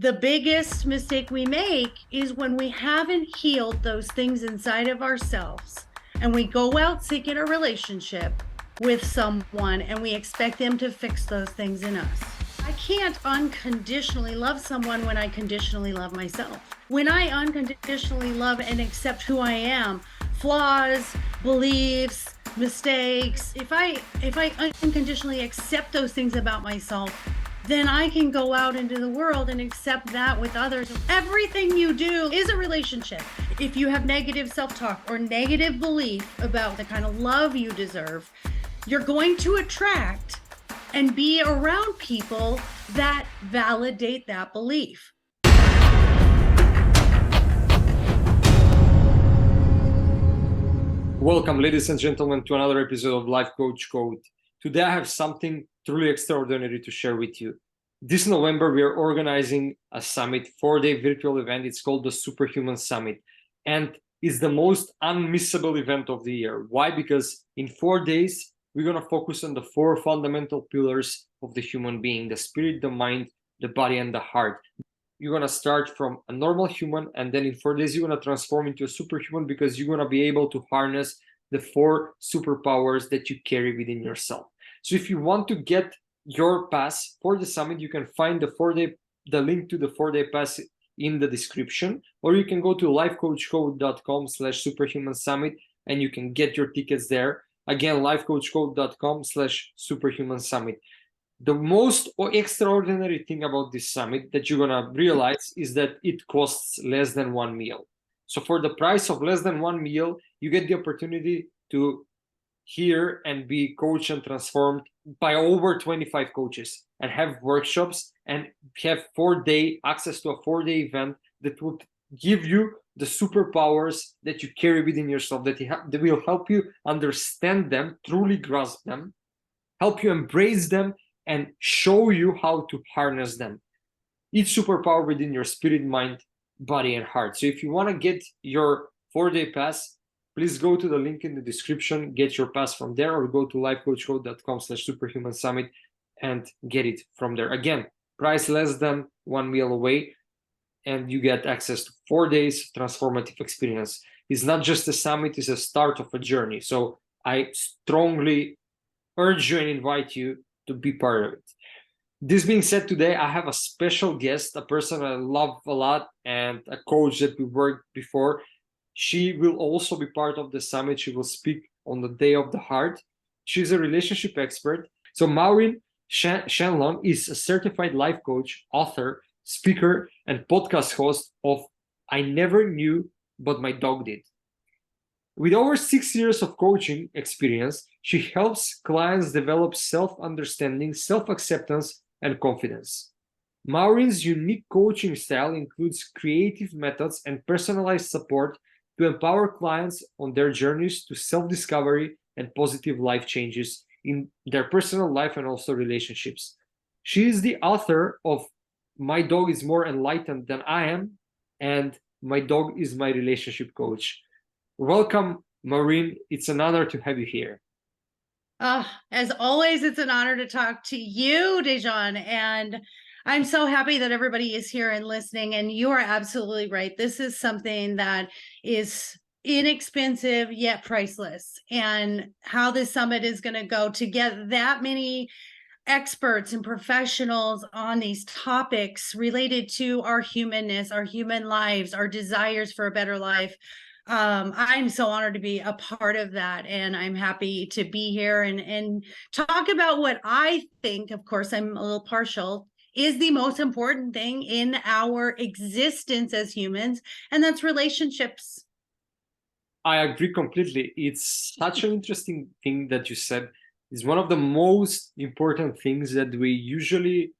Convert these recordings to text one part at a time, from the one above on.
The biggest mistake we make is when we haven't healed those things inside of ourselves and we go out seeking a relationship with someone and we expect them to fix those things in us. I can't unconditionally love someone when I conditionally love myself. When I unconditionally love and accept who I am, flaws, beliefs, mistakes, if I unconditionally accept those things about myself, then I can go out into the world and accept that with others. Everything you do is a relationship. If you have negative self-talk or negative belief about the kind of love you deserve, you're going to attract and be around people that validate that belief. Welcome, ladies and gentlemen, to another episode of Life Coach Code. Today I have something truly extraordinary to share with you. This November, we are organizing a summit, 4-day virtual event. It's called the Superhuman Summit. And it's the most unmissable event of the year. Why? Because in 4 days, we're going to focus on the 4 fundamental pillars of the human being: the spirit, the mind, the body, and the heart. You're going to start from a normal human, and then in 4 days, you're going to transform into a superhuman, because you're going to be able to harness the 4 superpowers that you carry within yourself. So if you want to get your pass for the summit, you can find the link to the 4-day pass in the description, or you can go to lifecoachcode.com/superhuman summit and you can get your tickets there. Again, lifecoachcode.com/superhuman summit. The most extraordinary thing about this summit that you're gonna realize is that it costs less than 1 meal. So for the price of less than 1 meal, you get the opportunity to hear and be coached and transformed by over 25 coaches, and have workshops, and have access to a 4-day event that would give you the superpowers that you carry within yourself, that will help you understand them, truly grasp them, help you embrace them, and show you how to harness them. Each superpower within your spirit, mind, body, and heart. So if you want to get your 4-day pass, please go to the link in the description, get your pass from there, or go to lifecoachcode.com/superhuman summit and get it from there. Again, price less than 1 meal away, and you get access to 4 days transformative experience. It's not just a summit, it's a start of a journey. So I strongly urge you and invite you to be part of it. This being said, today I have a special guest, a person I love a lot, and a coach that we worked before. She will also be part of the summit. She will speak on the Day of the Heart. She's a relationship expert. So Maureen Scanlon is a certified life coach, author, speaker, and podcast host of I Never Knew, But My Dog Did. With over 6 years of coaching experience, she helps clients develop self-understanding, self-acceptance, and confidence. Maureen's unique coaching style includes creative methods and personalized support to empower clients on their journeys to self-discovery and positive life changes in their personal life and also relationships. She is the author of My Dog is More Enlightened Than I Am, and My Dog is My Relationship Coach. Welcome, Maureen. It's an honor to have you here. As always, it's an honor to talk to you, Dejan, and I'm so happy that everybody is here and listening. And you are absolutely right. This is something that is inexpensive yet priceless. And how this summit is going to go to get that many experts and professionals on these topics related to our humanness, our human lives, our desires for a better life. I'm so honored to be a part of that, and I'm happy to be here and talk about what I think, of course, I'm a little partial, is the most important thing in our existence as humans, and that's relationships. I agree completely. It's such an interesting thing that you said. It's one of the most important things that we usually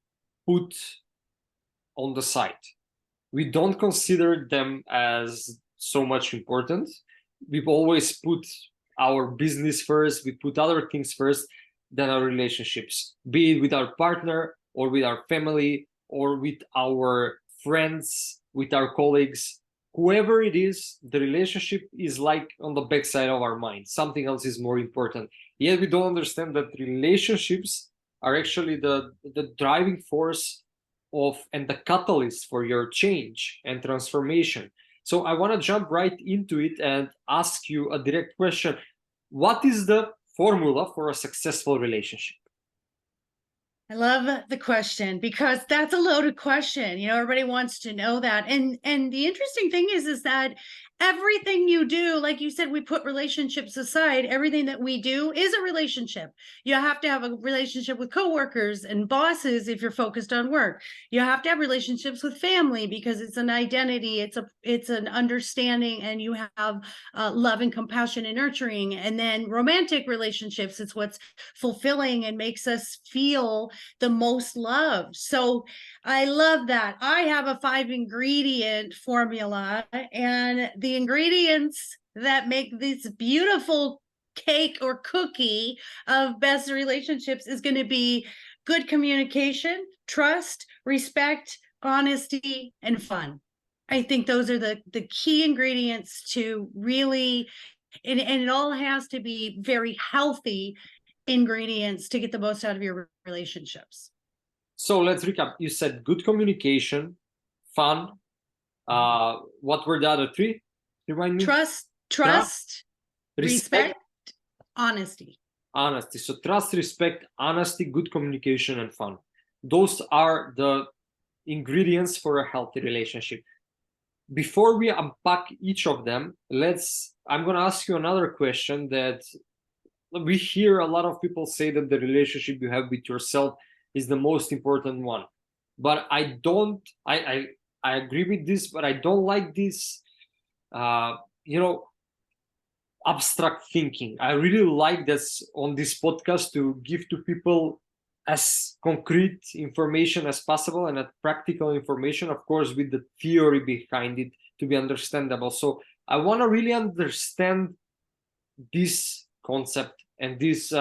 put on the side. We don't consider them as so much important. We've always put our business first, we put other things first than our relationships, be it with our partner or with our family or with our friends, with our colleagues, whoever it is. The relationship is like on the backside of our mind. Something else is more important. Yet we don't understand that relationships are actually the driving force of and the catalyst for your change and transformation. So I want to jump right into it and ask you a direct question. What is the formula for a successful relationship? I love the question because that's a loaded question. Everybody wants to know that. And the interesting thing is that everything you do, like you said, we put relationships aside. Everything that we do is a relationship. You have to have a relationship with coworkers and bosses if you're focused on work. You have to have relationships with family because it's an identity, it's an understanding, and you have love and compassion and nurturing. And then romantic relationships, it's what's fulfilling and makes us feel the most loved. So I love that. I have a 5-ingredient formula, and the ingredients that make this beautiful cake or cookie of best relationships is going to be good communication, trust, respect, honesty, and fun. I think those are the key ingredients to really, and it all has to be very healthy ingredients to get the most out of your relationships. So let's recap. You said good communication, fun. What were the other three? Remind me. Trust, respect, honesty. Honesty. So trust, respect, honesty, good communication, and fun. Those are the ingredients for a healthy relationship. Before we unpack each of them, I'm going to ask you another question that we hear a lot of people say that the relationship you have with yourself is the most important one. But I agree with this, but I don't like this, abstract thinking. I really like this on this podcast to give to people as concrete information as possible and practical information, of course, with the theory behind it to be understandable. So I want to really understand this concept and this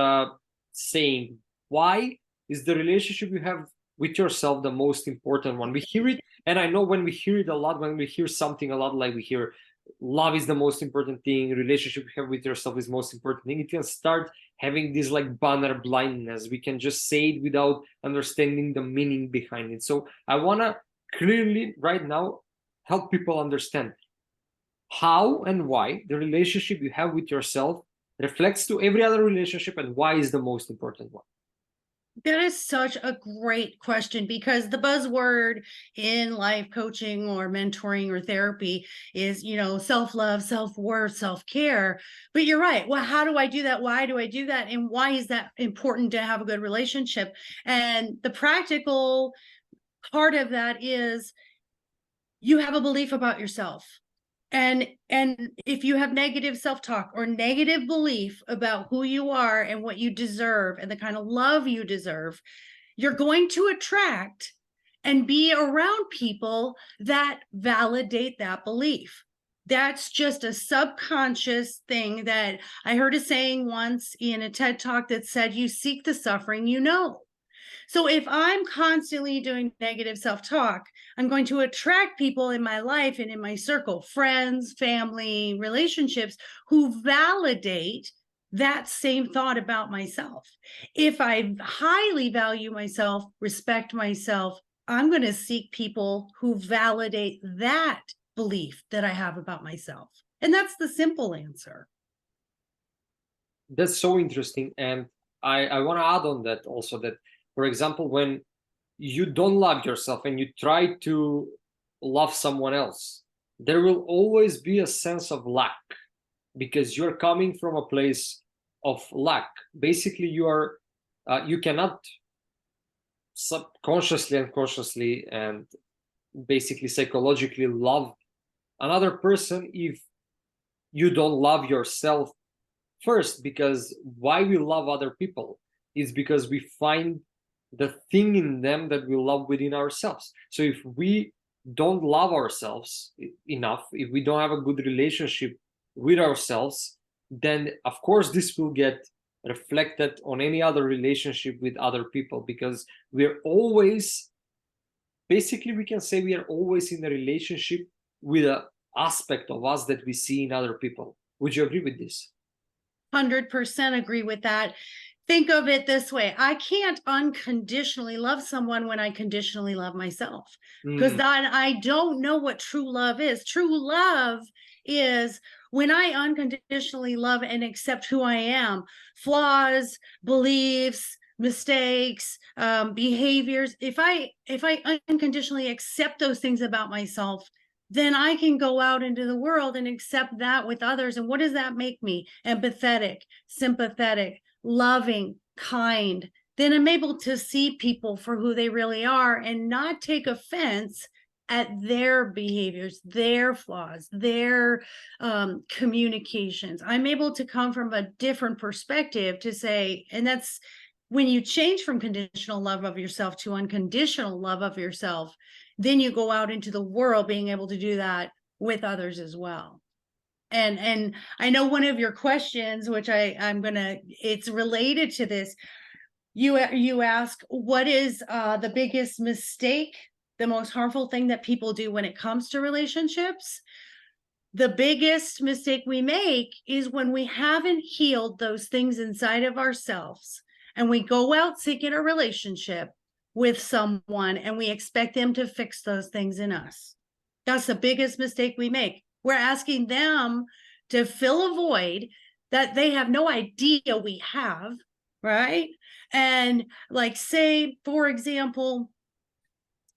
saying. Why is the relationship you have with yourself the most important one? We hear it, and I know when we hear it a lot, when we hear something a lot, like we hear love is the most important thing, relationship you have with yourself is the most important thing, it can start having this like banner blindness. We can just say it without understanding the meaning behind it. So I want to clearly right now help people understand how and why the relationship you have with yourself reflects to every other relationship, and why is the most important one. That is such a great question, because the buzzword in life coaching or mentoring or therapy is, self-love, self-worth, self-care. But you're right. Well, how do I do that? Why do I do that? And why is that important to have a good relationship? And the practical part of that is you have a belief about yourself. And if you have negative self-talk or negative belief about who you are and what you deserve and the kind of love you deserve, you're going to attract and be around people that validate that belief. That's just a subconscious thing that I heard a saying once in a TED Talk that said, you seek the suffering you know. So if I'm constantly doing negative self-talk, I'm going to attract people in my life and in my circle, friends, family, relationships, who validate that same thought about myself. If I highly value myself, respect myself, I'm going to seek people who validate that belief that I have about myself. And that's the simple answer. That's so interesting. And I want to add on that also that, for example, when you don't love yourself and you try to love someone else, there will always be a sense of lack, because you're coming from a place of lack. Basically, you cannot subconsciously and consciously and basically psychologically love another person if you don't love yourself first. Because why we love other people is because we find the thing in them that we love within ourselves. So if we don't love ourselves enough, if we don't have a good relationship with ourselves, then of course this will get reflected on any other relationship with other people, because we're always, basically we can say we are always in a relationship with an aspect of us that we see in other people. Would you agree with this? 100% agree with that. think of it this way. I can't unconditionally love someone when I conditionally love myself, because Mm, that I don't know what true love is. True love is when I unconditionally love and accept who I am, flaws, beliefs, mistakes, behaviors. If I unconditionally accept those things about myself, then I can go out into the world and accept that with others. And what does that make me? Empathetic, sympathetic, loving, kind. Then I'm able to see people for who they really are and not take offense at their behaviors, their flaws, their communications. I'm able to come from a different perspective to say, and that's when you change from conditional love of yourself to unconditional love of yourself, then you go out into the world being able to do that with others as well. And I know one of your questions, which I'm gonna, it's related to this. You ask, what is the biggest mistake, the most harmful thing that people do when it comes to relationships? The biggest mistake we make is when we haven't healed those things inside of ourselves and we go out seeking a relationship with someone and we expect them to fix those things in us. That's the biggest mistake we make. We're asking them to fill a void that they have no idea we have, right? And like, say, for example,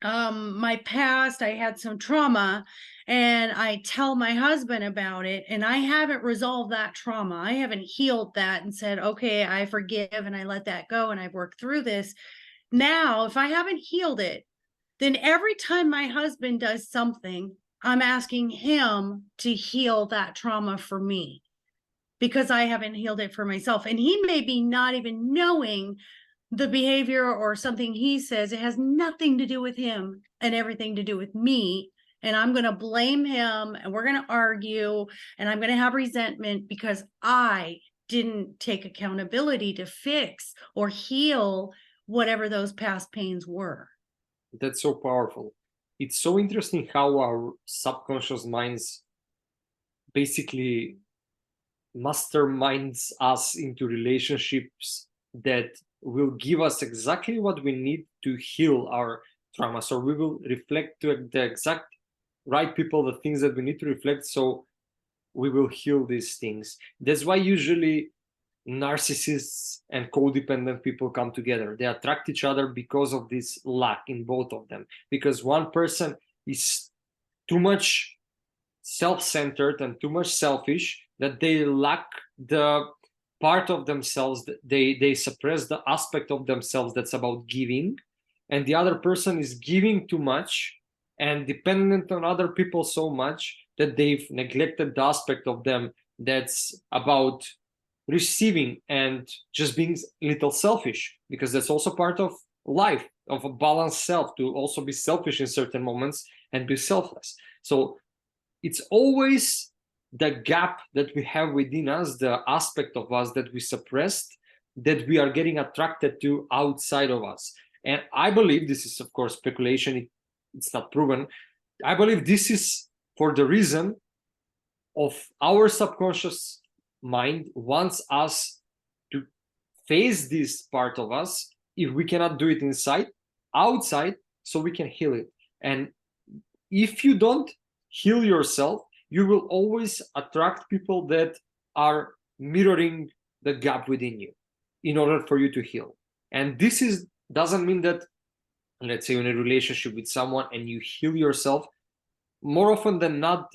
my past, I had some trauma, and I tell my husband about it, and I haven't resolved that trauma. I haven't healed that and said, okay, I forgive and I let that go and I've worked through this. Now, if I haven't healed it, then every time my husband does something, I'm asking him to heal that trauma for me because I haven't healed it for myself. And he may be not even knowing the behavior or something he says. It has nothing to do with him and everything to do with me. And I'm going to blame him and we're going to argue and I'm going to have resentment because I didn't take accountability to fix or heal whatever those past pains were. that's so powerful. It's so interesting how our subconscious minds basically masterminds us into relationships that will give us exactly what we need to heal our trauma. So we will reflect to the exact right people the things that we need to reflect, so we will heal these things. That's why usually narcissists and codependent people come together. They attract each other because of this lack in both of them, because one person is too much self-centered and too much selfish that they lack the part of themselves that they suppress the aspect of themselves that's about giving, and the other person is giving too much and dependent on other people so much that they've neglected the aspect of them that's about receiving and just being a little selfish, because that's also part of life, of a balanced self, to also be selfish in certain moments and be selfless. So it's always the gap that we have within us, the aspect of us that we suppressed, that we are getting attracted to outside of us. And I believe this is, of course, speculation, it's not proven. I believe this is for the reason of our subconscious mind wants us to face this part of us. If we cannot do it inside, outside, so we can heal it. And if you don't heal yourself, you will always attract people that are mirroring the gap within you in order for you to heal. And this is doesn't mean that, let's say, you're in a relationship with someone and you heal yourself, more often than not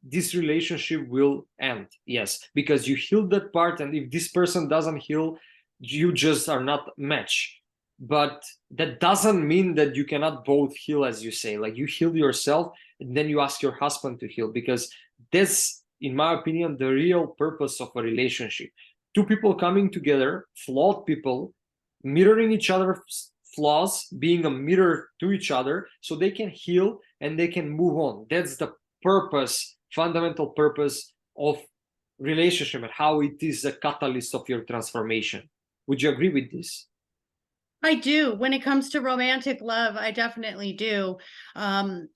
this relationship will end. Yes, because you healed that part, and if this person doesn't heal, you just are not match. But that doesn't mean that you cannot both heal, as you say. Like, you heal yourself and then you ask your husband to heal, because that's, in my opinion, the real purpose of a relationship. Two people coming together, flawed people, mirroring each other's flaws, being a mirror to each other, so they can heal and they can move on. That's the purpose, fundamental purpose of relationship, and how it is a catalyst of your transformation. Would you agree with this? I do. When it comes to romantic love, I definitely do. And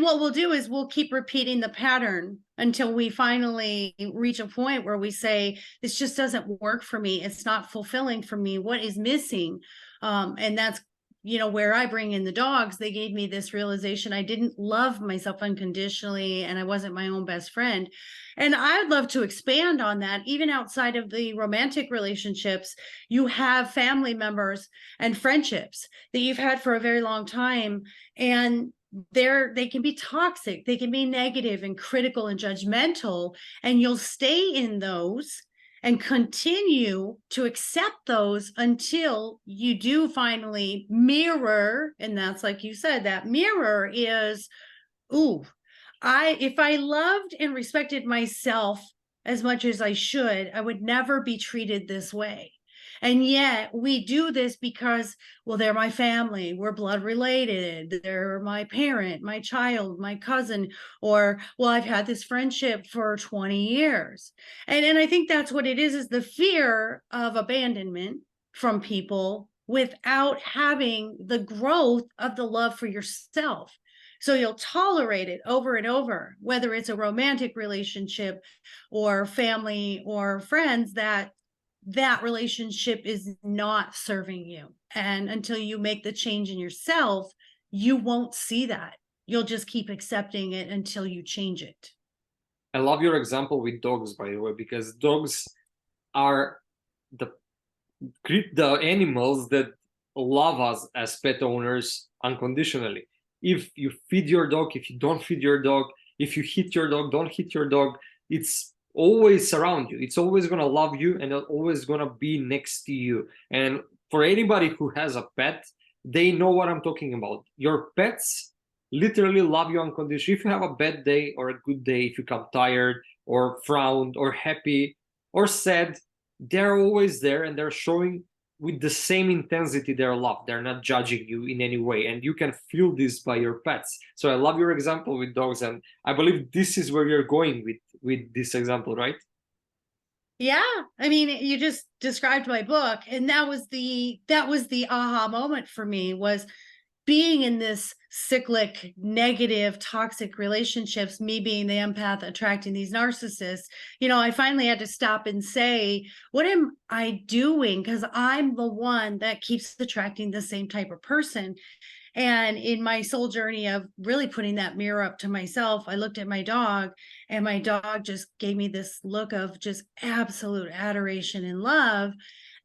what we'll do is we'll keep repeating the pattern until we finally reach a point where we say, this just doesn't work for me. It's not fulfilling for me. What is missing? And that's, where I bring in the dogs. They gave me this realization. I didn't love myself unconditionally, and I wasn't my own best friend. And I'd love to expand on that. Even outside of the romantic relationships, you have family members and friendships that you've had for a very long time, and they can be toxic, they can be negative and critical and judgmental, and you'll stay in those and continue to accept those until you do finally mirror. And that's, like you said, that mirror is, ooh, if I loved and respected myself as much as I should, I would never be treated this way. And yet we do this because, well, they're my family, we're blood related, they're my parent, my child, my cousin, or, well, I've had this friendship for 20 years. And I think that's what it is the fear of abandonment from people without having the growth of the love for yourself. So you'll tolerate it over and over, whether it's a romantic relationship or family or friends, that relationship is not serving you. And until you make the change in yourself, you won't see that. You'll just keep accepting it until you change it. I love your example with dogs, by the way, because dogs are the animals that love us as pet owners unconditionally. If you feed your dog, if you don't feed your dog, if you hit your dog, don't hit your dog, it's always around you. It's always going to love you, and it's always going to be next to you. And for anybody who has a pet, they know what I'm talking about. Your pets literally love you unconditionally. If you have a bad day or a good day, if you come tired or frowned or happy or sad, they're always there, and they're showing with the same intensity their love. They're not judging you in any way, and you can feel this by your pets. So I love your example with dogs, and I believe this is where you're going with this example, right? Yeah, I mean, you just described my book, and that was the aha moment for me, was being in this cyclic, negative, toxic relationships, me being the empath attracting these narcissists. I finally had to stop and say, what am I doing? Because I'm the one that keeps attracting the same type of person. And in my soul journey of really putting that mirror up to myself, I looked at my dog, and my dog just gave me this look of just absolute adoration and love.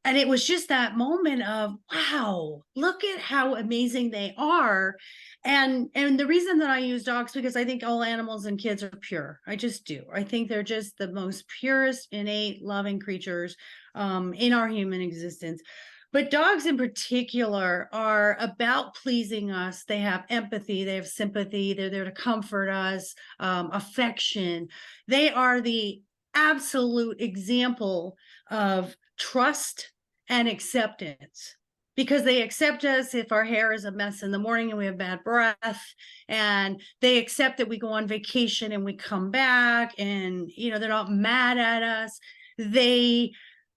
And it was just that moment of, wow, look at how amazing they are. And the reason that I use dogs, because I think all animals and kids are pure. I just do. I think they're just the most purest, innate, loving creatures in our human existence. But dogs in particular are about pleasing us. They have empathy, they have sympathy, they're there to comfort us, affection. They are the absolute example of trust and acceptance, because they accept us if our hair is a mess in the morning and we have bad breath, and they accept that we go on vacation and we come back, and they're not mad at us. They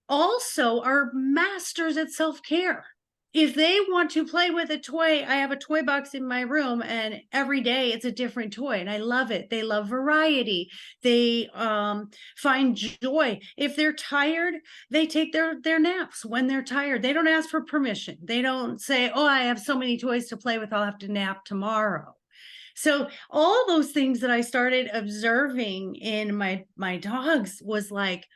also are masters at self-care. If they want to play with a toy, I have a toy box in my room, and every day it's a different toy, and I love it. They love variety. They find joy. If they're tired, they take their naps when they're tired. They don't ask for permission. They don't say, oh, I have so many toys to play with, I'll have to nap tomorrow. So all those things that I started observing in my dogs was like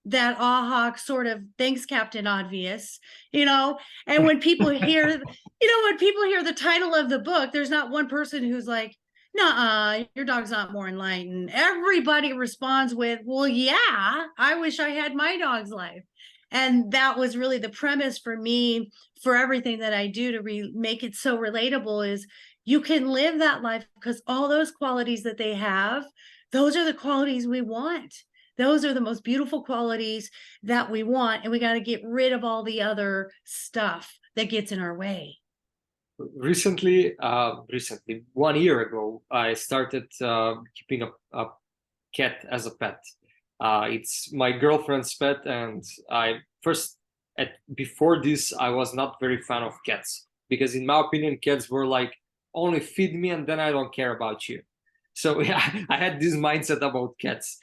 that aha sort of, thanks, Captain Obvious. And when people hear the title of the book, there's not one person who's like, nah, your dog's not more enlightened. Everybody responds with, well, yeah, I wish I had my dog's life. And that was really the premise for me, for everything that I do to make it so relatable, is you can live that life, because all those qualities that they have, those are the qualities we want. Those are the most beautiful qualities that we want, and we got to get rid of all the other stuff that gets in our way. Recently, 1 year ago, I started keeping a cat as a pet. It's my girlfriend's pet, and I first before this, I was not very fan of cats, because in my opinion, cats were like, only feed me and then I don't care about you. So yeah, I had this mindset about cats.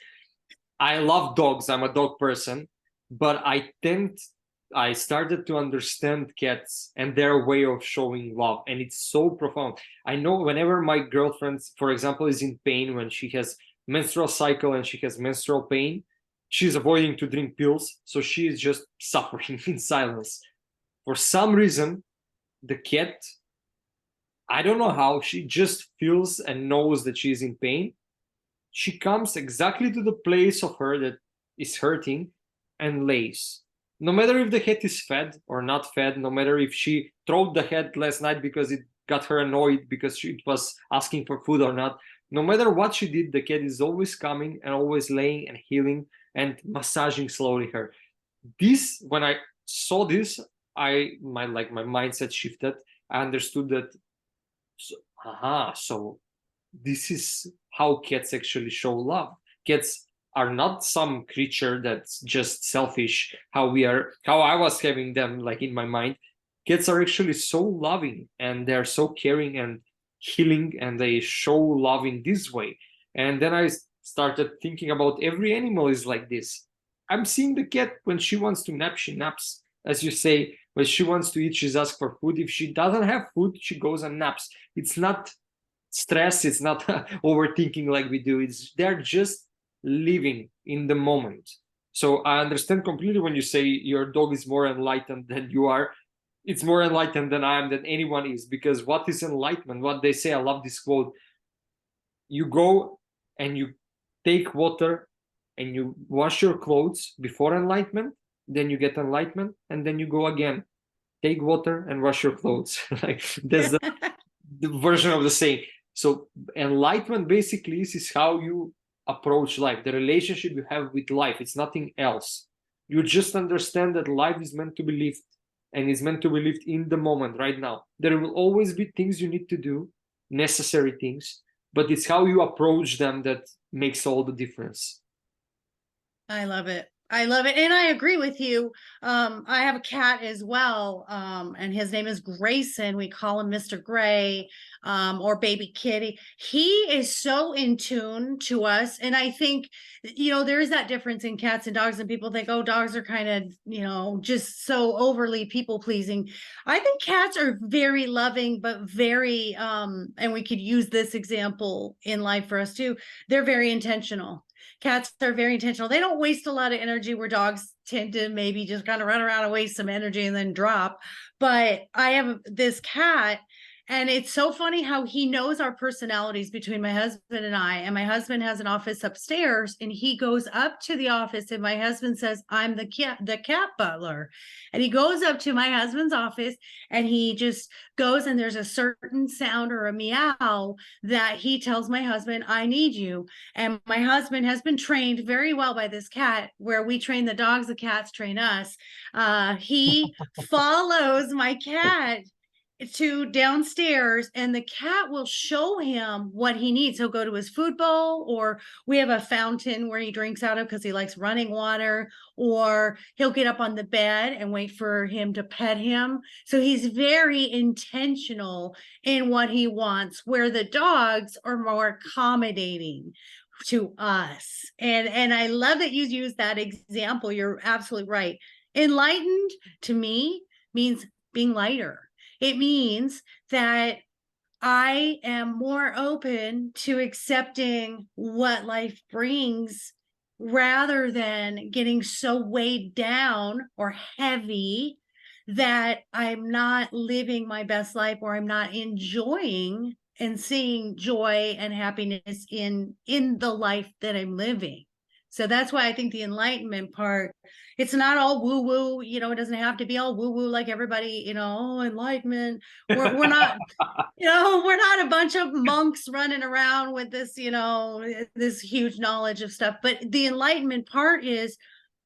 I love dogs. I'm a dog person, but I started to understand cats and their way of showing love, and it's so profound. I know whenever my girlfriend, for example, is in pain when she has menstrual cycle and she has menstrual pain, she's avoiding to drink pills, so she is just suffering in silence. For some reason, the cat, I don't know how, she just feels and knows that she's in pain. She comes exactly to the place of her that is hurting and lays. No matter if the head is fed or not fed, no matter if she threw the head last night because it got her annoyed because she was asking for food or not, no matter what she did, the cat is always coming and always laying and healing and massaging slowly her. This, when I saw this, my mindset shifted. I understood that, so, so this is how cats actually show love. Cats are not some creature that's just selfish, how I was having them like in my mind. Cats are actually so loving, and they're so caring and healing, and they show love in this way. And then I started thinking about every animal is like this. I'm seeing the cat, when she wants to nap, she naps. As you say, when she wants to eat, she's asked for food. If she doesn't have food, she goes and naps. It's not stress, it's not overthinking like we do. It's they're just living in the moment. So I understand completely when you say your dog is more enlightened than you are. It's more enlightened than I am, than anyone is, because what is enlightenment? What they say, I love this quote: you go and you take water and you wash your clothes before enlightenment, then you get enlightenment, and then you go again, take water and wash your clothes. Like that's the version of the saying. So enlightenment basically is how you approach life, the relationship you have with life. It's nothing else. You just understand that life is meant to be lived, and is meant to be lived in the moment, right now. There will always be things you need to do, necessary things, but it's how you approach them that makes all the difference. I love it. I love it. And I agree with you. I have a cat as well. And his name is Grayson. We call him Mr. Gray, or Baby Kitty. He is so in tune to us. And I think, there is that difference in cats and dogs, and people think, oh, dogs are kind of, just so overly people pleasing. I think cats are very loving, but very, and we could use this example in life for us too. They're very intentional. Cats are very intentional. They don't waste a lot of energy, where dogs tend to maybe just kind of run around and waste some energy and then drop. But I have this cat, and it's so funny how he knows our personalities between my husband and I. And my husband has an office upstairs, and he goes up to the office, and my husband says, I'm the cat butler. And he goes up to my husband's office, and he just goes, and there's a certain sound or a meow that he tells my husband, I need you. And my husband has been trained very well by this cat, where we train the dogs, the cats train us. He follows my cat to downstairs, and the cat will show him what he needs. He'll go to his food bowl, or we have a fountain where he drinks out of because he likes running water, or he'll get up on the bed and wait for him to pet him. So he's very intentional in what he wants, where the dogs are more accommodating to us. And I love that you use that example. You're absolutely right. Enlightened to me means being lighter. It means that I am more open to accepting what life brings, rather than getting so weighed down or heavy that I'm not living my best life, or I'm not enjoying and seeing joy and happiness in the life that I'm living. So that's why I think the enlightenment part, it's not all woo woo, it doesn't have to be all woo woo like everybody, oh, enlightenment. We're not, we're not a bunch of monks running around with this, this huge knowledge of stuff. But the enlightenment part is,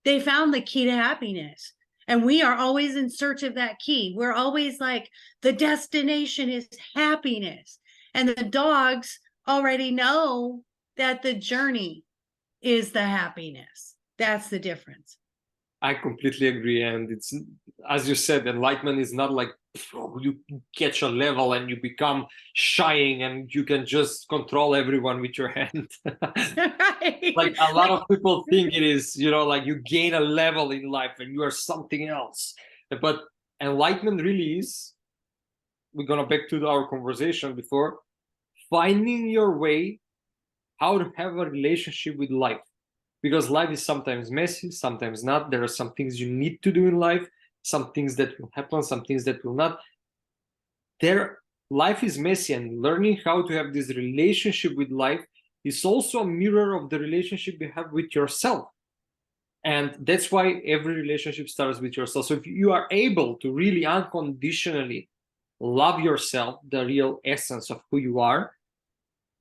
they found the key to happiness. And we are always in search of that key. We're always like, the destination is happiness. And the dogs already know that the journey is the happiness. That's the difference. I completely agree. And it's, as you said, enlightenment is not like you catch a level and you become shying and you can just control everyone with your hand. Like Right. a lot Like, of people think it is, you know, like you gain a level in life and you are something else. But enlightenment really is, we're gonna back to our conversation before, finding your way how to have a relationship with life, because life is sometimes messy, sometimes not. There are some things you need to do in life, some things that will happen, some things that will not. There, life is messy, and learning how to have this relationship with life is also a mirror of the relationship you have with yourself. And that's why every relationship starts with yourself. So if you are able to really unconditionally love yourself, the real essence of who you are,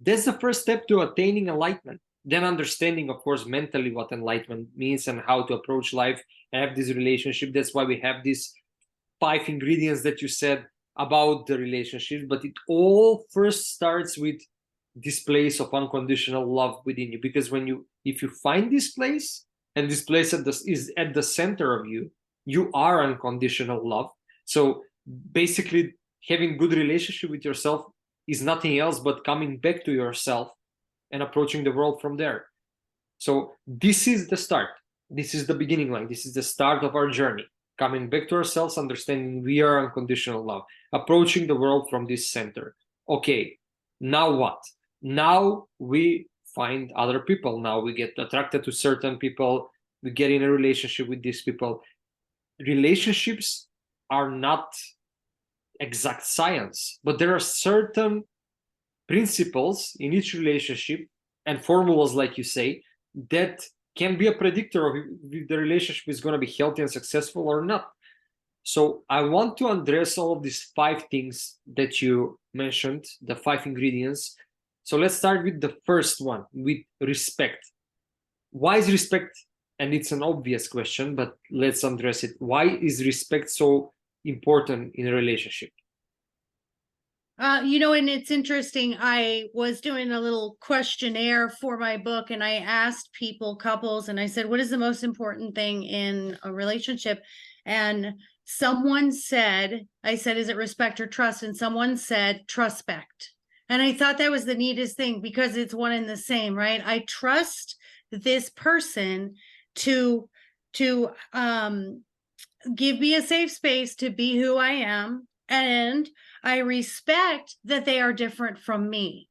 that's the first step to attaining enlightenment. Then understanding, of course, mentally what enlightenment means and how to approach life, have this relationship. That's why we have these 5 ingredients that you said about the relationship. But it all first starts with this place of unconditional love within you. Because if you find this place, and this place is at the center of you, you are unconditional love. So basically, having good relationship with yourself is nothing else but coming back to yourself and approaching the world from there. So this is the start. This is the beginning line. This is the start of our journey. Coming back to ourselves, understanding we are unconditional love, approaching the world from this center. Okay, now what? Now we find other people. Now we get attracted to certain people. We get in a relationship with these people. Relationships are not exact science, but there are certain principles in each relationship and formulas, like you say, that can be a predictor of if the relationship is going to be healthy and successful or not. So I want to address all of these 5 things that you mentioned, the 5 ingredients. So let's start with the first one, with respect. Why is respect? And it's an obvious question, but let's address it. Why is respect so important in a relationship? and it's interesting. I was doing a little questionnaire for my book, and I asked people, couples, and I said, what is the most important thing in a relationship? And someone said, I said, is it respect or trust? And someone said, trustspect. And I thought that was the neatest thing because it's one and the same, right? I trust this person to give me a safe space to be who I am, and I respect that they are different from me.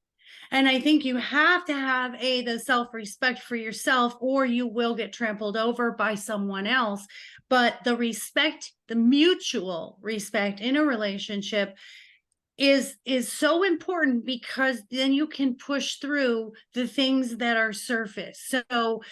And I think you have to have the self-respect for yourself, or you will get trampled over by someone else. But the respect, the mutual respect in a relationship is so important, because then you can push through the things that are surface. So,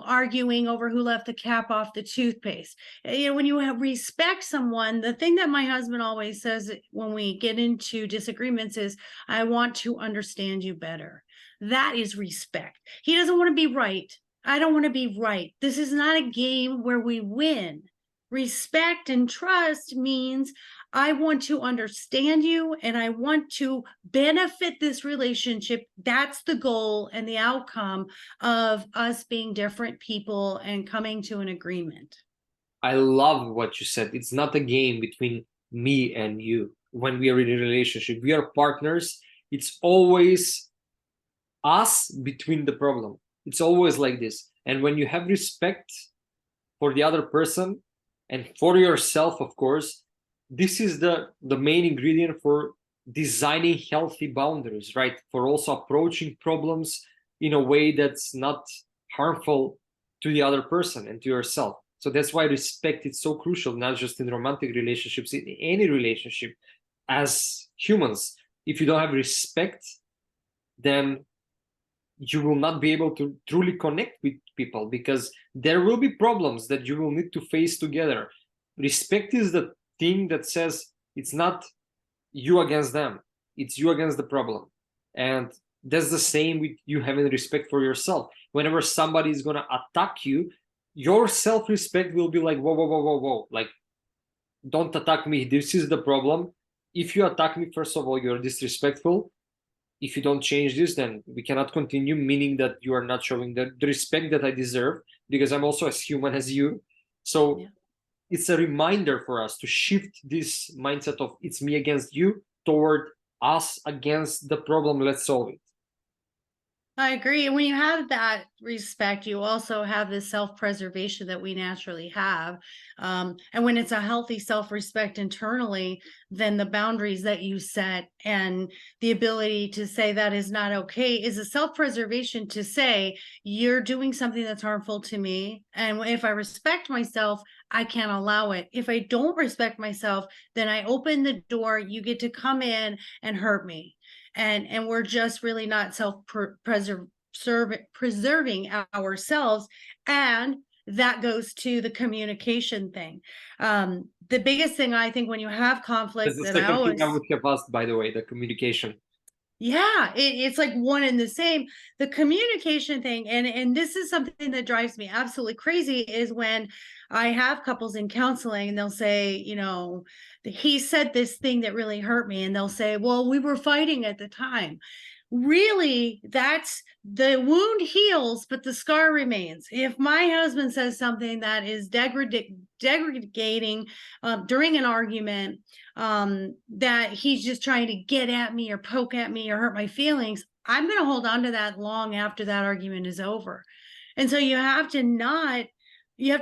arguing over who left the cap off the toothpaste. When you have respect someone, the thing that my husband always says when we get into disagreements is, I want to understand you better. That is respect. He doesn't want to be right. I don't want to be right. This is not a game where we win. Respect and trust means I want to understand you and I want to benefit this relationship. That's the goal and the outcome of us being different people and coming to an agreement. I love what you said. It's not a game between me and you. When we are in a relationship, we are partners. It's always us between the problem. It's always like this. And when you have respect for the other person and for yourself, of course, this is the main ingredient for designing healthy boundaries, right? For also approaching problems in a way that's not harmful to the other person and to yourself. So that's why respect is so crucial, not just in romantic relationships, in any relationship. As humans, if you don't have respect, then you will not be able to truly connect with people, because there will be problems that you will need to face together. Respect is the thing that says it's not you against them, it's you against the problem. And that's the same with you having respect for yourself. Whenever somebody is going to attack you, your self-respect will be like, whoa, whoa, whoa, whoa, whoa, like, don't attack me, this is the problem. If you attack me, first of all, you're disrespectful. If you don't change this, then we cannot continue, meaning that you are not showing the respect that I deserve, because I'm also as human as you. So Yeah. it's a reminder for us to shift this mindset of it's me against you toward us against the problem. Let's solve it. I agree. And when you have that respect, you also have this self-preservation that we naturally have. And when it's a healthy self-respect internally, then the boundaries that you set and the ability to say that is not okay is a self-preservation to say, you're doing something that's harmful to me. And if I respect myself, I can't allow it. If I don't respect myself, then I open the door, you get to come in and hurt me. And we're just really not preserving ourselves, and that goes to the communication thing. The biggest thing I think when you have That's conflict, the that I second thing I always, would have asked, by the way, the communication. yeah, it's like one and the same. The communication thing, and this is something that drives me absolutely crazy, is when I have couples in counseling and they'll say, he said this thing that really hurt me, and they'll say, well, we were fighting at the time. Really, that's the wound heals, but the scar remains. If my husband says something that is degrading during an argument, that he's just trying to get at me or poke at me or hurt my feelings, I'm going to hold on to that long after that argument is over. And so you have to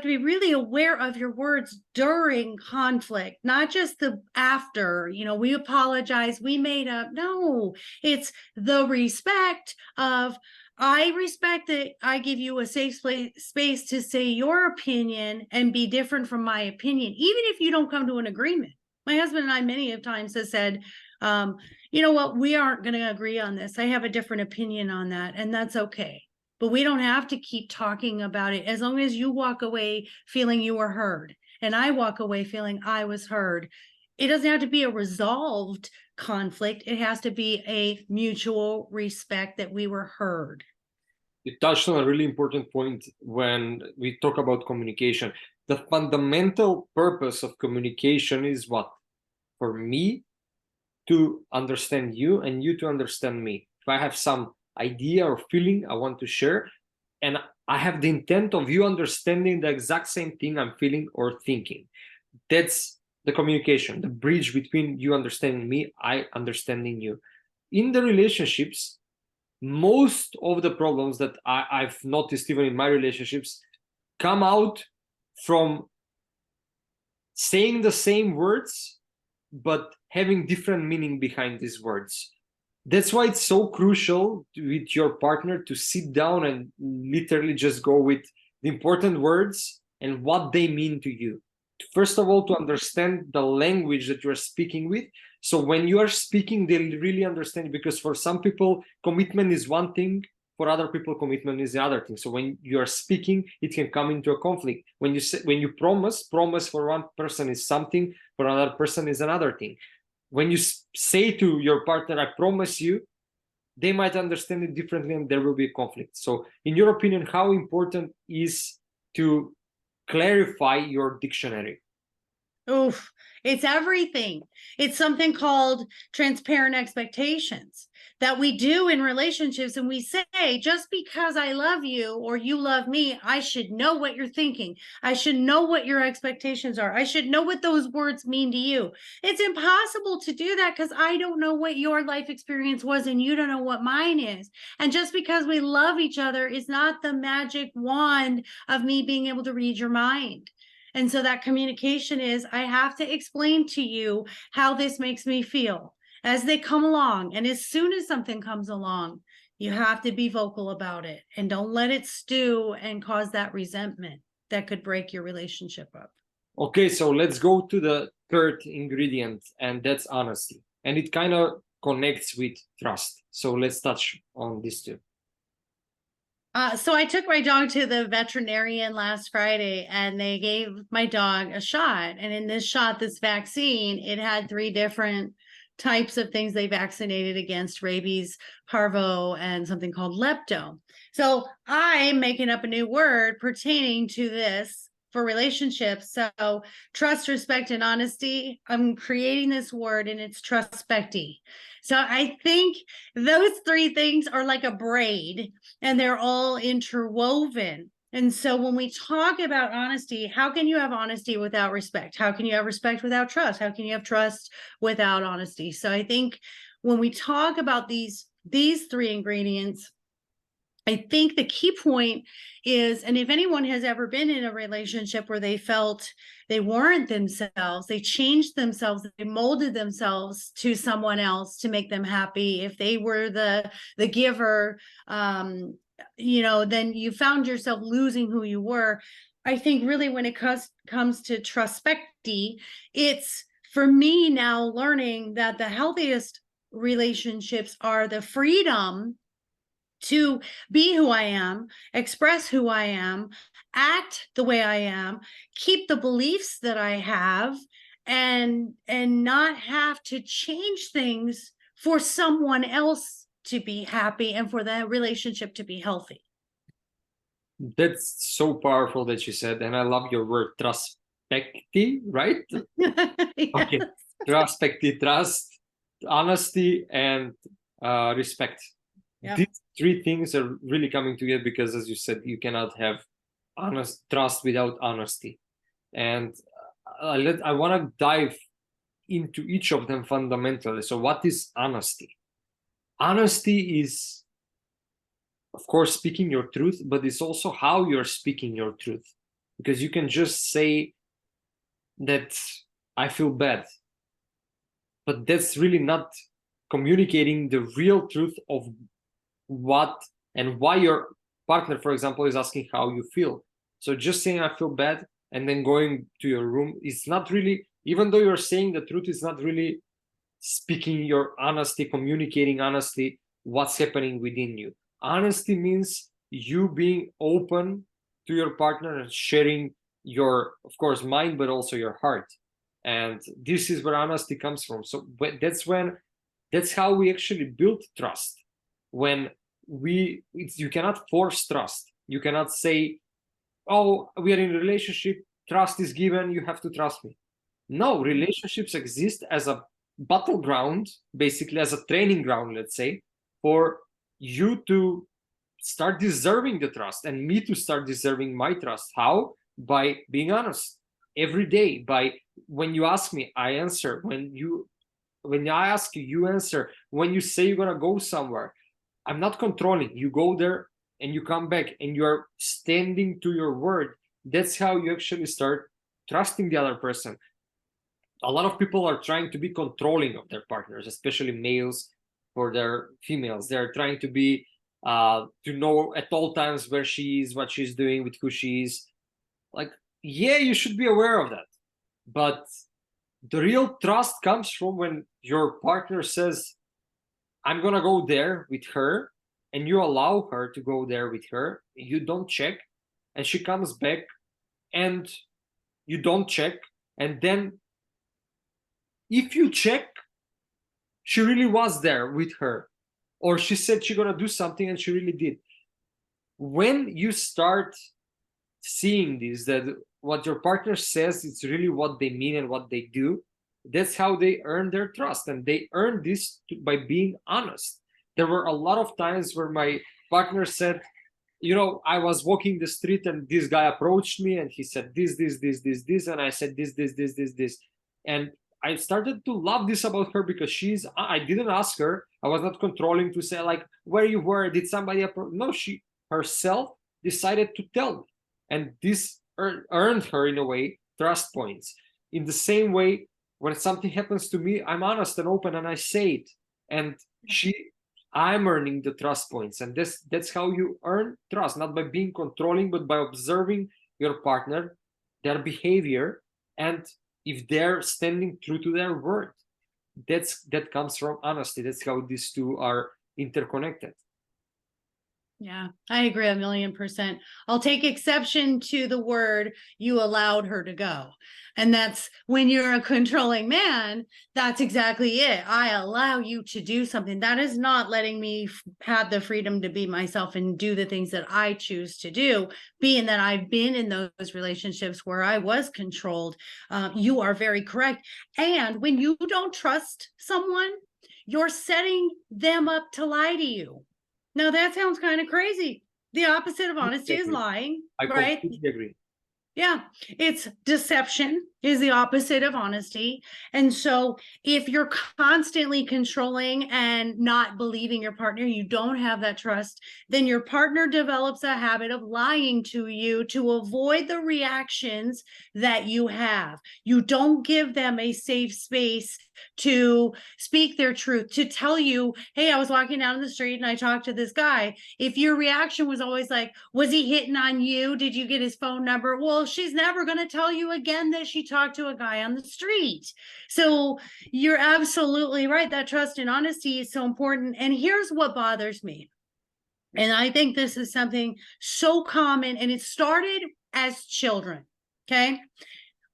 be really aware of your words during conflict, not just the after, we apologize, we made up. No, it's the respect of, I respect that I give you a safe space to say your opinion and be different from my opinion, even if you don't come to an agreement. My husband and I many of times have said, you know what, we aren't going to agree on this. I have a different opinion on that, and that's okay. But we don't have to keep talking about it, as long as you walk away feeling you were heard and I walk away feeling I was heard. It doesn't have to be a resolved conflict. It has to be a mutual respect that we were heard. You touched on a really important point when we talk about communication. The fundamental purpose of communication is what? For me to understand you and you to understand me. If I have some idea or feeling I want to share, and I have the intent of you understanding the exact same thing I'm feeling or thinking, that's the communication, the bridge between you understanding me, I understanding you. In the relationships, most of the problems that I've noticed even in my relationships come out from saying the same words but having different meaning behind these words. That's why it's so crucial with your partner to sit down and literally just go with the important words and what they mean to you. First of all, to understand the language that you're speaking with. So when you are speaking, they'll really understand, because for some people, commitment is one thing, for other people, commitment is the other thing. So when you are speaking, it can come into a conflict. When you promise for one person is something, for another person is another thing. When you say to your partner, I promise you, they might understand it differently and there will be a conflict. So in your opinion, how important is to clarify your dictionary? Oof, it's everything. It's something called transparent expectations that we do in relationships. And we say, just because I love you or you love me, I should know what you're thinking. I should know what your expectations are. I should know what those words mean to you. It's impossible to do that because I don't know what your life experience was and you don't know what mine is. And just because we love each other is not the magic wand of me being able to read your mind. And so that communication is, I have to explain to you how this makes me feel as they come along. And as soon as something comes along, you have to be vocal about it and don't let it stew and cause that resentment that could break your relationship up. Okay, so let's go to the third ingredient, and that's honesty. And it kind of connects with trust. So let's touch on this too. So I took my dog to the veterinarian last Friday and they gave my dog a shot. And in this shot, this vaccine, it had 3 different types of things they vaccinated against: rabies, parvo, and something called lepto. So I'm making up a new word pertaining to this for relationships. So trust, respect, and honesty. I'm creating this word and it's trustspecty. So I think those 3 things are like a braid and they're all interwoven. And so when we talk about honesty, how can you have honesty without respect? How can you have respect without trust? How can you have trust without honesty? So I think when we talk about these three ingredients, I think the key point is, and if anyone has ever been in a relationship where they felt they weren't themselves, they changed themselves, they molded themselves to someone else to make them happy. If they were the giver, then you found yourself losing who you were. I think really when it comes to trospecti, it's for me now learning that the healthiest relationships are the freedom to be who I am, express who I am, act the way I am, keep the beliefs that I have, and not have to change things for someone else to be happy and for that relationship to be healthy. That's so powerful that you said, and I love your word trospecti, right? Okay, trospecti, trust, honesty, and respect. Yeah. These three things are really coming together because, as you said, you cannot have honest trust without honesty. And I want to dive into each of them fundamentally. So, what is honesty? Honesty is, of course, speaking your truth, but it's also how you're speaking your truth. Because you can just say that I feel bad, but that's really not communicating the real truth of what and why your partner, for example, is asking how you feel. So just saying I feel bad and then going to your room is not really, even though you're saying the truth, is not really speaking your honesty, communicating honestly what's happening within you. Honesty means you being open to your partner and sharing your, of course, mind, but also your heart. And this is where honesty comes from. So that's how we actually build trust. When you cannot force trust. You cannot say, oh, we are in a relationship, trust is given, you have to trust me. No, relationships exist as a battleground, basically as a training ground, let's say, for you to start deserving the trust and me to start deserving my trust. How? By being honest every day. By when you ask me, I answer. When I ask you, you answer. When you say you're gonna go somewhere, I'm not controlling. You go there and you come back and you're standing to your word. That's how you actually start trusting the other person. A lot of people are trying to be controlling of their partners, especially males for their females. They're trying to be to know at all times where she is, what she's doing, with who she is. Like, yeah, you should be aware of that. But the real trust comes from when your partner says, I'm gonna go there with her, and you allow her to go there with her. You don't check, and she comes back, and you don't check, and then if you check, she really was there with her, or she said she's gonna do something and she really did. When you start seeing this, that what your partner says it's really what they mean and what they do, that's how they earn their trust, and they earn this by being honest. There were a lot of times where my partner said, I was walking the street and this guy approached me and he said this, and I said this, and I started to love this about her because I didn't ask her. I was not controlling to say like, where you were, did somebody approach? No, she herself decided to tell me, and this earned her, in a way, trust points. In the same way, when something happens to me, I'm honest and open and I say it, and I'm earning the trust points. And that's how you earn trust, not by being controlling, but by observing your partner, their behavior, and if they're standing true to their word. That comes from honesty. That's how these two are interconnected. Yeah, I agree 1,000,000%. I'll take exception to the word you allowed her to go. And that's when you're a controlling man, that's exactly it. I allow you to do something. That is not letting me have the freedom to be myself and do the things that I choose to do, being that I've been in those relationships where I was controlled. You are very correct. And when you don't trust someone, you're setting them up to lie to you. Now that sounds kind of crazy, The opposite of honesty Completely is agree. lying, I right? completely agree. Yeah, it's deception is the opposite of honesty. And so if you're constantly controlling and not believing your partner, you don't have that trust, then your partner develops a habit of lying to you to avoid the reactions that you have. You don't give them a safe space to speak their truth, to tell you, hey, I was walking down the street and I talked to this guy. If your reaction was always like, was he hitting on you? Did you get his phone number? Well, she's never going to tell you again that she talked to a guy on the street. So you're absolutely right. That trust and honesty is so important. And here's what bothers me. And I think this is something so common, and it started as children. Okay.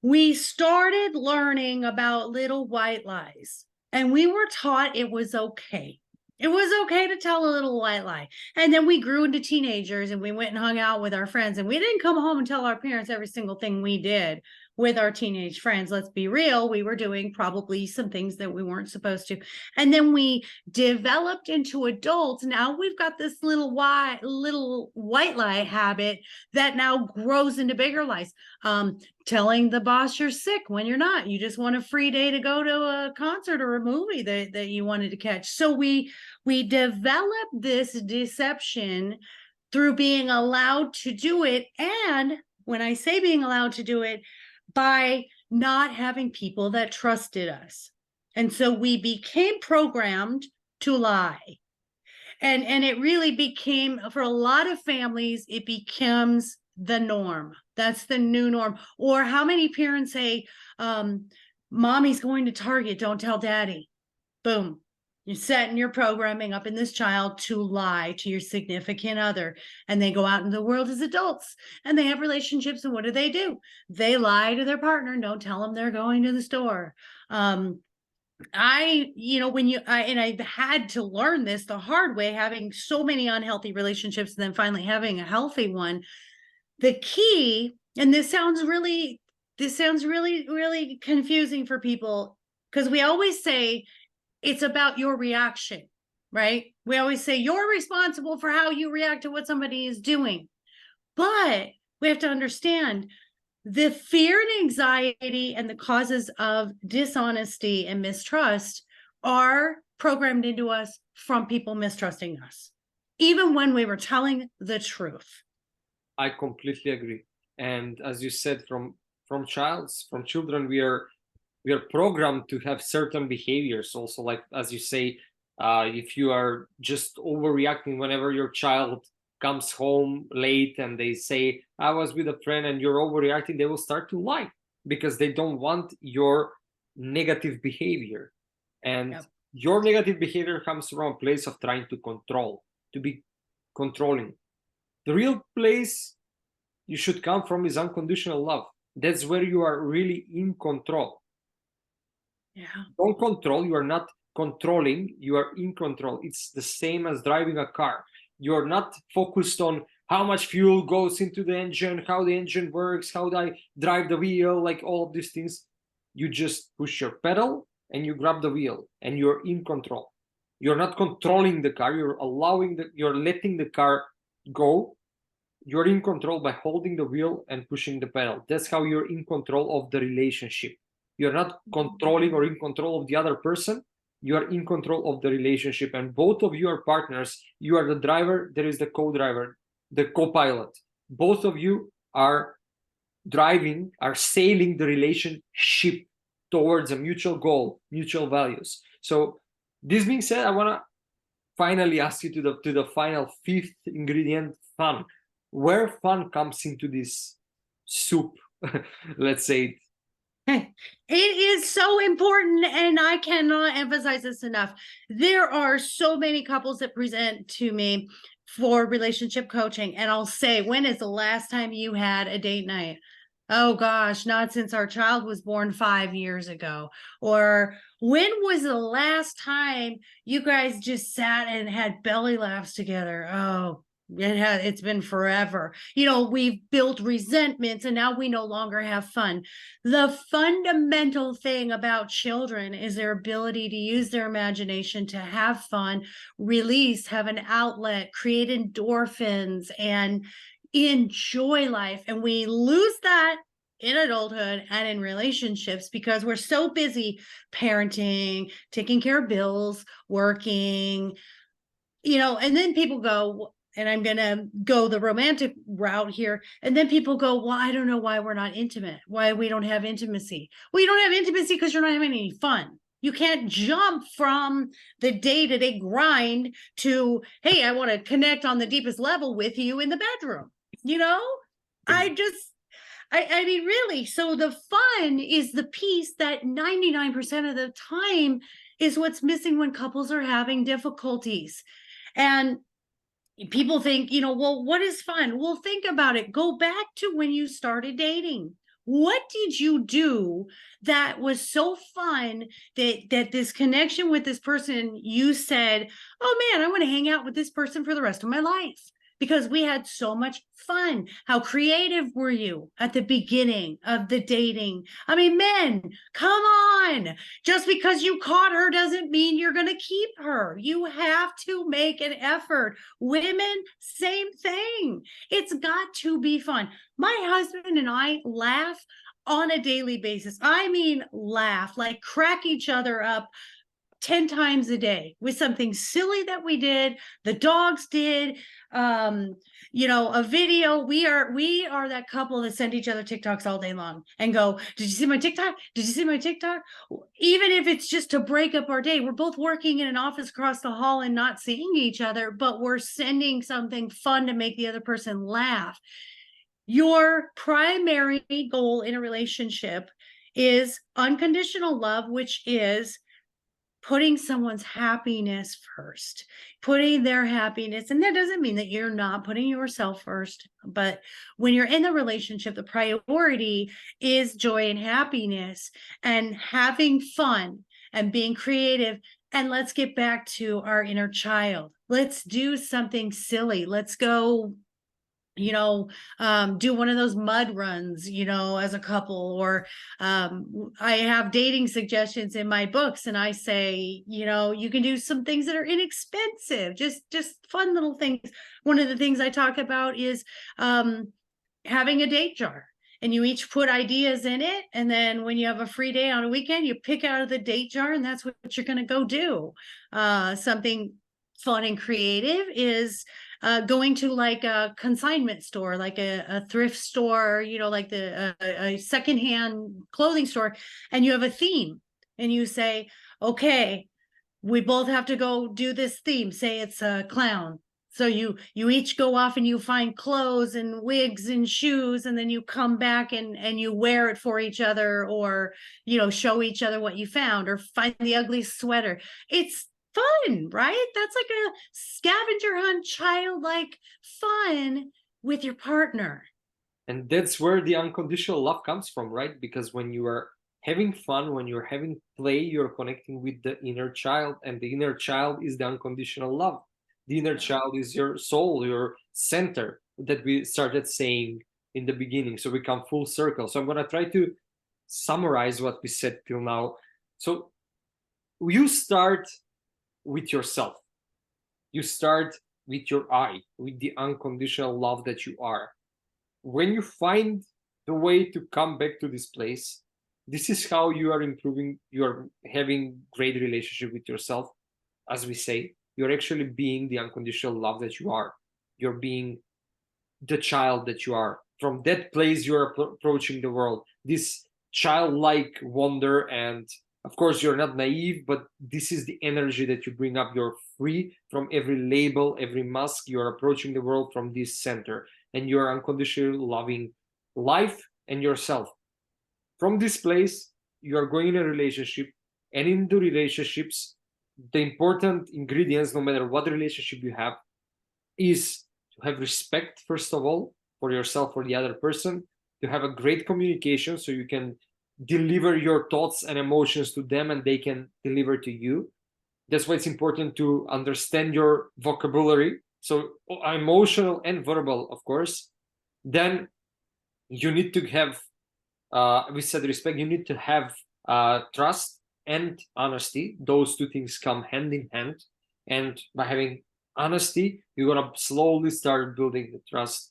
We started learning about little white lies, and we were taught it was okay. It was okay to tell a little white lie. And then we grew into teenagers and we went and hung out with our friends, and we didn't come home and tell our parents every single thing we did with our teenage friends. Let's be real, we were doing probably some things that we weren't supposed to. And then we developed into adults. Now we've got this little white lie habit that now grows into bigger lies. Telling the boss you're sick when you're not. You just want a free day to go to a concert or a movie that you wanted to catch. So we develop this deception through being allowed to do it. And when I say being allowed to do it, by not having people that trusted us. And so we became programmed to lie. And it really became, for a lot of families, it becomes the norm. That's the new norm. Or how many parents say, mommy's going to Target, don't tell daddy. Boom. You're setting your programming up in this child to lie to your significant other. And they go out into the world as adults and they have relationships. And what do? They lie to their partner and don't tell them they're going to the store. I've had to learn this the hard way, having so many unhealthy relationships and then finally having a healthy one. The key, and this sounds really, really confusing for people, because we always say it's about your reaction, right? We always say you're responsible for how you react to what somebody is doing. But we have to understand the fear and anxiety and the causes of dishonesty and mistrust are programmed into us from people mistrusting us, even when we were telling the truth. I completely agree. And as you said, from children, we are programmed to have certain behaviors. Also, like as you say, if you are just overreacting whenever your child comes home late and they say, I was with a friend, and you're overreacting, they will start to lie because they don't want your negative behavior. And Yep. your negative behavior comes from a place of trying to control, to be controlling. The real place you should come from is unconditional love. That's where you are really in control. Yeah. Don't control, you are not controlling, you are in control. It's the same as driving a car. You're not focused on how much fuel goes into the engine, how the engine works, how I drive the wheel, like all of these things. You just push your pedal and you grab the wheel and you're in control. You're not controlling the car, you're letting the car go. You're in control by holding the wheel and pushing the pedal. That's how you're in control of the relationship. You're not controlling or in control of the other person. You are in control of the relationship, and both of you are partners. You are the driver, there is the co-driver, the co-pilot. Both of you are sailing the relationship towards a mutual goal, mutual values. So this being said, I want to finally ask you to the final fifth ingredient, fun. Where fun comes into this soup, let's say. It is so important, and I cannot emphasize this enough. There are so many couples that present to me for relationship coaching, and I'll say, when is the last time you had a date night? Oh gosh, not since our child was born 5 years ago. Or when was the last time you guys just sat and had belly laughs together? Oh, It's been forever. We've built resentments and now we no longer have fun. The fundamental thing about children is their ability to use their imagination to have fun, release, have an outlet, create endorphins, and enjoy life. And we lose that in adulthood and in relationships because we're so busy parenting, taking care of bills, working, and then people go, and I'm going to go the romantic route here. And then people go, well, I don't know why we're not intimate, why we don't have intimacy. Well, you don't have intimacy because you're not having any fun. You can't jump from the day-to-day grind to, hey, I want to connect on the deepest level with you in the bedroom. I mean, really. So the fun is the piece that 99% of the time is what's missing when couples are having difficulties. And people think, well, what is fun? Well, think about it. Go back to when you started dating. What did you do that was so fun that this connection with this person, you said, oh man, I want to hang out with this person for the rest of my life? Because we had so much fun. How creative were you at the beginning of the dating? I mean, men, come on. Just because you caught her doesn't mean you're going to keep her. You have to make an effort. Women, same thing. It's got to be fun. My husband and I laugh on a daily basis. I mean, laugh, like crack each other up 10 times a day with something silly that we did, the dogs did, a video. We are that couple that send each other TikToks all day long and go, did you see my TikTok? Did you see my TikTok? Even if it's just to break up our day. We're both working in an office across the hall and not seeing each other, but we're sending something fun to make the other person laugh. Your primary goal in a relationship is unconditional love, which is putting someone's happiness first, putting their happiness. And that doesn't mean that you're not putting yourself first, but when you're in the relationship, the priority is joy and happiness and having fun and being creative. And let's get back to our inner child. Let's do something silly. Let's go do one of those mud runs, as a couple, or I have dating suggestions in my books and I say, you can do some things that are inexpensive, just fun little things. One of the things I talk about is having a date jar. And you each put ideas in it. And then when you have a free day on a weekend, you pick out of the date jar and that's what you're going to go do. Something fun and creative is going to like a consignment store, like a thrift store, like a secondhand clothing store, and you have a theme and you say, okay, we both have to go do this theme. Say it's a clown. So you each go off and you find clothes and wigs and shoes, and then you come back and you wear it for each other, or show each other what you found, or find the ugly sweater. It's fun, right? That's like a scavenger hunt, childlike fun with your partner. And that's where the unconditional love comes from, right? Because when you are having fun, when you're having play, you're connecting with the inner child, and the inner child is the unconditional love. The inner child is your soul, your center, that we started saying in the beginning. So we come full circle. So I'm going to try to summarize what we said till now. So you start with yourself. You start with your I, with the unconditional love that you are. When you find the way to come back to this place, this is how you are improving. You are having great relationship with yourself. As we say, you're actually being the unconditional love that you are. You're being the child that you are. From that place, you're approaching the world. This childlike wonder, and of course, you're not naive, but this is the energy that you bring up. You're free from every label, every mask. You're approaching the world from this center, and you're unconditionally loving life and yourself. From this place, you are going in a relationship, and in the relationships, the important ingredients, no matter what relationship you have, is to have respect, first of all, for yourself, for the other person, to have a great communication so you can deliver your thoughts and emotions to them and they can deliver to you. That's why it's important to understand your vocabulary so emotional and verbal, of course, then you need to have, we said respect, you need to have trust and honesty. Those two things come hand in hand. And by having honesty, you're going to slowly start building the trust.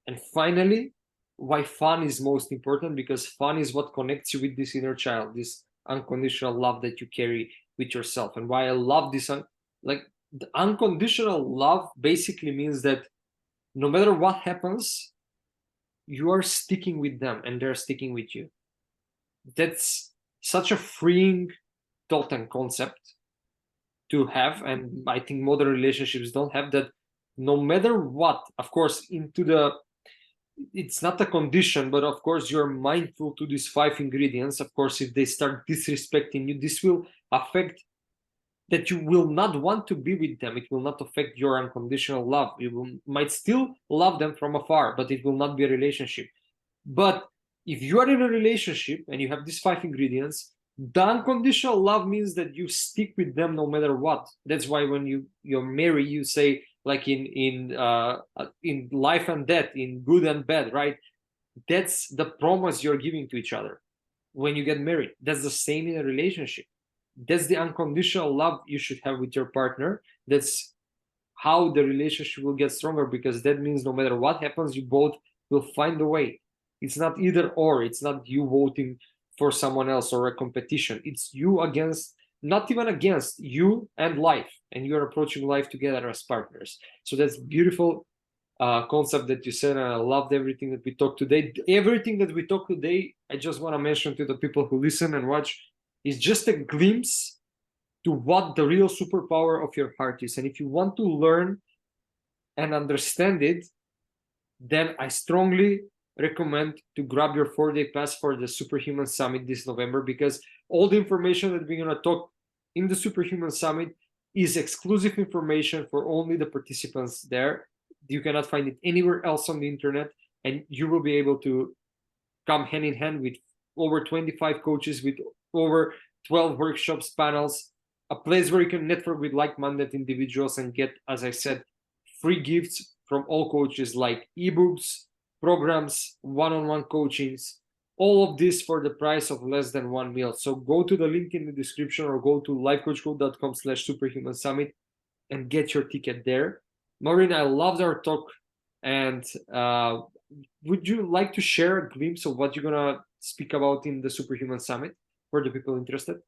And finally, why fun is most important, because fun is what connects you with this inner child, this unconditional love that you carry with yourself. And why I love this, like the unconditional love basically means that no matter what happens, you are sticking with them and they're sticking with you. That's such a freeing thought and concept to have, and I think modern relationships don't have that. No matter what, of course, it's not a condition, but of course you're mindful to these 5 ingredients. Of course, if they start disrespecting you, this will affect that you will not want to be with them. It will not affect your unconditional love. Might still love them from afar, but it will not be a relationship. But if you are in a relationship and you have these 5 ingredients, the unconditional love means that you stick with them no matter what. That's why when you're married, you say, like in life and death, in good and bad, right? That's the promise you're giving to each other when you get married. That's the same in a relationship. That's the unconditional love you should have with your partner. That's how the relationship will get stronger, because that means no matter what happens, you both will find a way. It's not either or. It's not you voting for someone else or a competition. It's you against, not even against, you and life, and you're approaching life together as partners. So that's beautiful concept that you said, and I loved everything that we talked today. Everything that we talked today, I just want to mention to the people who listen and watch, is just a glimpse to what the real superpower of your heart is. And if you want to learn and understand it, then I strongly recommend to grab your 4-day pass for the Superhuman Summit this November, because all the information that we're going to talk in the Superhuman Summit is exclusive information for only the participants there. You cannot find it anywhere else on the internet, and you will be able to come hand in hand with over 25 coaches, with over 12 workshops, panels, a place where you can network with like-minded individuals and get, as I said, free gifts from all coaches, like ebooks, programs, one-on-one coachings, all of this for the price of less than one meal. So go to the link in the description or go to lifecoachcode.com/superhuman summit and get your ticket there. Maureen, I loved our talk, and would you like to share a glimpse of what you're gonna speak about in the Superhuman Summit for the people interested?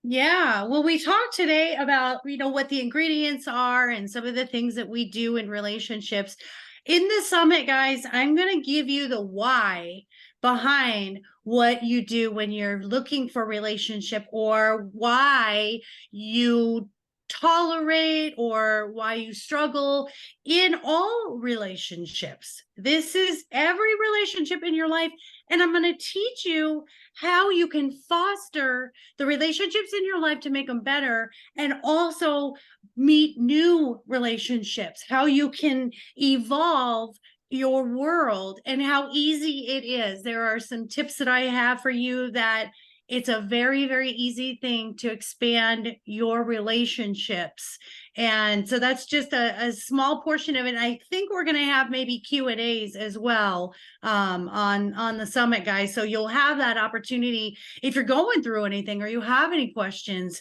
Yeah, well, we talked today about, what the ingredients are and some of the things that we do in relationships. In the summit, guys, I'm going to give you the why behind what you do when you're looking for a relationship, or why you tolerate or why you struggle in all relationships. This is every relationship in your life. And I'm going to teach you how you can foster the relationships in your life to make them better, and also meet new relationships, how you can evolve your world, and how easy it is. There are some tips that I have for you that it's a very, very easy thing to expand your relationships. And so that's just a small portion of it. I think we're going to have maybe Q&As as well on the summit, guys. So you'll have that opportunity if you're going through anything or you have any questions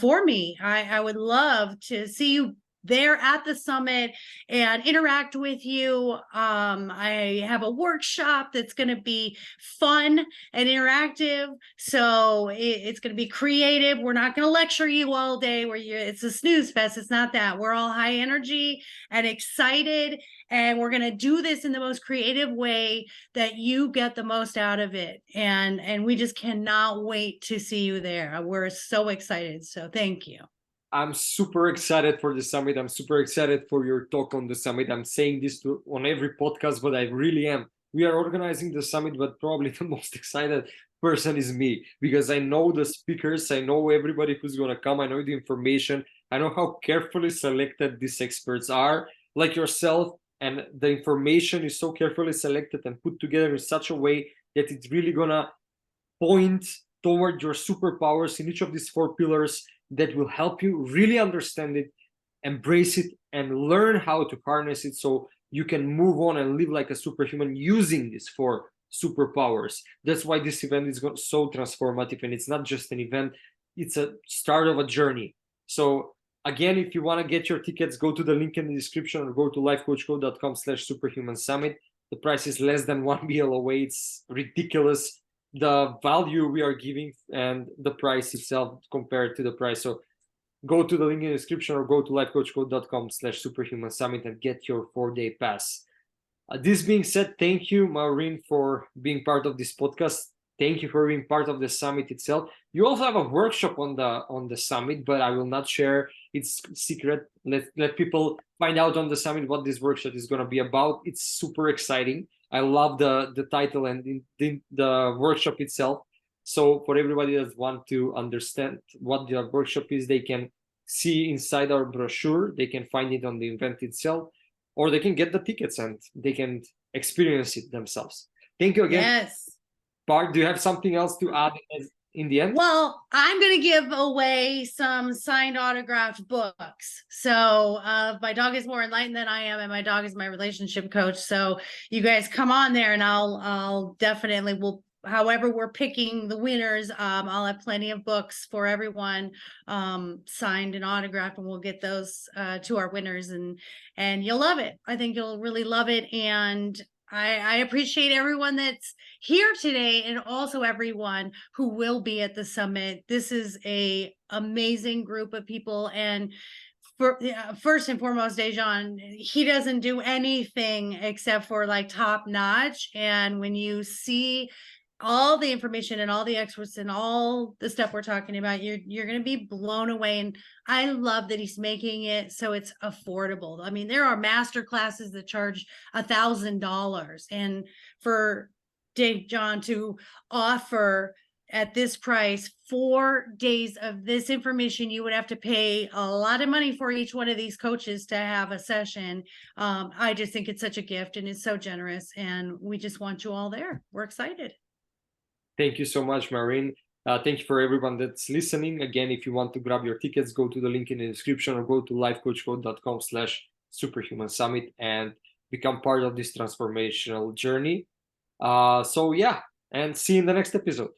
for me. I would love to see you there at the summit and interact with you. I have a workshop that's going to be fun and interactive. So it's going to be creative. We're not going to lecture you all day where it's a snooze fest. It's not that. We're all high energy and excited, and we're going to do this in the most creative way that you get the most out of it. And we just cannot wait to see you there. We're so excited. So thank you. I'm super excited for the summit. I'm super excited for your talk on the summit. I'm saying this on every podcast, but I really am. We are organizing the summit, but probably the most excited person is me, because I know the speakers, I know everybody who's going to come, I know the information, I know how carefully selected these experts are, like yourself, and the information is so carefully selected and put together in such a way that it's really going to point toward your superpowers in each of these 4 pillars that will help you really understand it, embrace it, and learn how to harness it so you can move on and live like a superhuman using this for superpowers. That's why this event is so transformative, and it's not just an event, it's a start of a journey. So again, if you want to get your tickets, go to the link in the description or go to lifecoachco.com/superhuman summit. The price is less than 1 meal away. It's ridiculous, the value we are giving and the price itself compared to the price. So go to the link in the description or go to lifecoachco.com/superhuman summit and get your 4-day pass. This being said, thank you, Maureen, for being part of this podcast. Thank you for being part of the summit itself. You also have a workshop on the summit, but I will not share. It's secret. Let people find out on the summit what this workshop is going to be about. It's super exciting. I love the title and the workshop itself. So for everybody that want to understand what the workshop is, they can see inside our brochure. They can find it on the event itself, or they can get the tickets and they can experience it themselves. Thank you again. Yes. Bart, do you have something else to add in the end? Well, I'm going to give away some signed autographed books. So my dog is more enlightened than I am, and my dog is my relationship coach. So you guys come on there, and I'll definitely will. However, we're picking the winners. I'll have plenty of books for everyone, signed and autographed, and we'll get those to our winners, and you'll love it. I think you'll really love it, and I appreciate everyone that's here today, and also everyone who will be at the summit. This is a amazing group of people, and first and foremost, Dejan, he doesn't do anything except for like top notch. And when you see all the information and all the experts and all the stuff we're talking about, you're going to be blown away. And I love that he's making it so it's affordable. I mean, there are master classes that charge $1,000, and for Dave John to offer at this price 4 days of this information, you would have to pay a lot of money for each one of these coaches to have a session. I just think it's such a gift, and it's so generous, and we just want you all there. We're excited. Thank you so much, Maureen. Thank you for everyone that's listening. Again, if you want to grab your tickets, go to the link in the description or go to lifecoachco.com/superhuman summit and become part of this transformational journey. So yeah, and see you in the next episode.